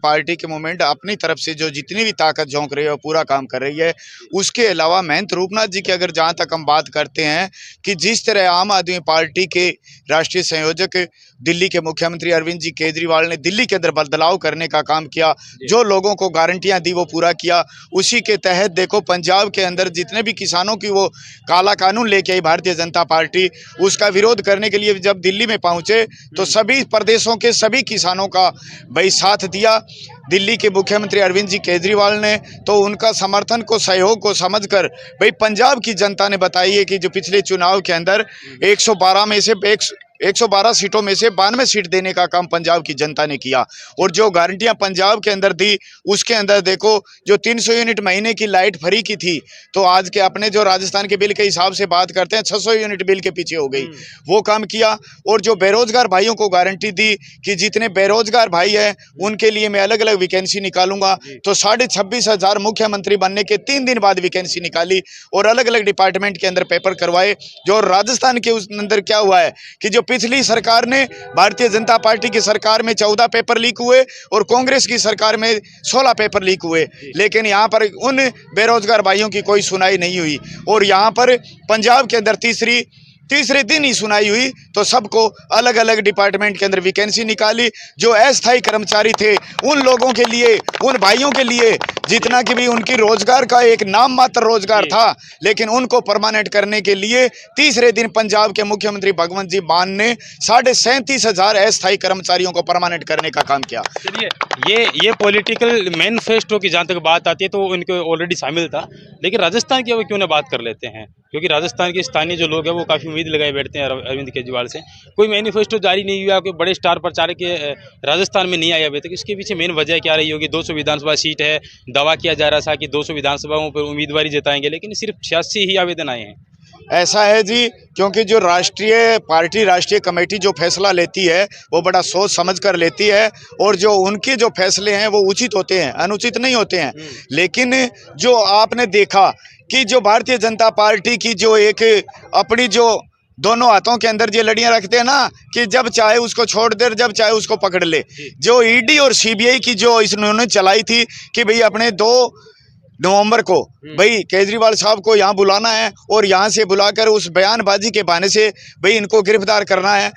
Party के movement अपनी तरफ से जो जितनी भी ताकत झोंक रही है वो पूरा काम कर रही है। उसके अलावा महंत रूपनाथ जी की अगर जहां तक हम बात करते हैं कि जिस तरह आम आदमी पार्टी के राष्ट्रीय संयोजक दिल्ली के मुख्यमंत्री अरविंद जी केजरीवाल ने दिल्ली के अंदर बदलाव करने का काम किया, जो लोगों को गारंटियां दी वो पूरा किया। उसी के तहत देखो पंजाब के अंदर जितने भी किसानों की वो काला कानून लेके आई भारतीय जनता पार्टी, उसका विरोध करने के लिए जब दिल्ली में पहुंचे तो सभी प्रदेशों के सभी किसानों का भाई साथ दिया। दिल्ली के मुख्यमंत्री अरविंद जी केजरीवाल ने तो उनका समर्थन को सहयोग को समझकर भाई पंजाब की जनता ने बताई है कि जो पिछले चुनाव के अंदर 112 में से 112 सीटों में से 92 सीट देने का काम पंजाब की जनता ने किया। और जो गारंटियां पंजाब के अंदर दी उसके अंदर देखो जो 300 यूनिट महीने की लाइट फ्री की थी, तो आज के अपने जो राजस्थान के बिल के हिसाब से बात करते हैं 600 यूनिट बिल के पीछे हो गई, वो काम किया। और जो बेरोजगार भाइयों को गारंटी दी कि जितने बेरोजगार भाई हैं उनके लिए मैं अलग अलग वैकेंसी निकालूंगा, तो 26,500 मुख्यमंत्री बनने के 3 दिन बाद वैकेंसी निकाली और अलग अलग डिपार्टमेंट के अंदर पेपर करवाए। जो राजस्थान के उस अंदर क्या हुआ है कि जो पिछली सरकार ने भारतीय जनता पार्टी की सरकार में 14 पेपर लीक हुए और कांग्रेस की सरकार में 16 पेपर लीक हुए, लेकिन यहाँ पर उन बेरोजगार भाइयों की कोई सुनाई नहीं हुई। और यहाँ पर पंजाब के अंदर तीसरे दिन ही सुनाई हुई, तो सबको अलग अलग डिपार्टमेंट के अंदर वैकेंसी निकाली। जो अस्थायी कर्मचारी थे उन लोगों के लिए, उन भाइयों के लिए जितना कि भी उनकी रोजगार का एक नाम मात्र रोजगार था, लेकिन उनको परमानेंट करने के लिए तीसरे दिन पंजाब के मुख्यमंत्री भगवंत जी मान ने 37,500 अस्थायी कर्मचारियों को परमानेंट करने का काम किया। चलिए ये पॉलिटिकल मैनिफेस्टो की जहाँ तक बात आती है तो उनको ऑलरेडी शामिल था, लेकिन राजस्थान की अब क्यों ना बात कर लेते हैं, क्योंकि राजस्थान के स्थानीय जो लोग हैं वो काफ़ी उम्मीद लगाए बैठते हैं अरविंद केजरीवाल से। कोई मैनिफेस्टो जारी नहीं हुआ, कोई बड़े स्टार प्रचारक के राजस्थान में नहीं आया अभी तक। इसके पीछे मेन वजह क्या रही होगी? 200 विधानसभा सीट है, दावा किया जा रहा था कि 200 विधानसभाओं पर उम्मीदवारी जताएंगे, लेकिन सिर्फ 86 ही आवेदन आए हैं। ऐसा है जी, क्योंकि जो राष्ट्रीय कमेटी जो फैसला लेती है वो बड़ा सोच समझ कर लेती है, और जो उनके जो फैसले हैं वो उचित होते हैं, अनुचित नहीं होते हैं। लेकिन जो आपने देखा कि जो भारतीय जनता पार्टी की जो एक अपनी जो दोनों हाथों के अंदर ये लड़ियां रखते हैं ना कि जब चाहे उसको छोड़ दे, जब चाहे उसको पकड़ ले। जो ईडी और सीबीआई की जो इन्होंने चलाई थी कि भाई अपने 2 नवंबर को भाई केजरीवाल साहब को यहाँ बुलाना है और यहाँ से बुलाकर उस बयानबाजी के बहाने से भाई इनको गिरफ्तार करना है।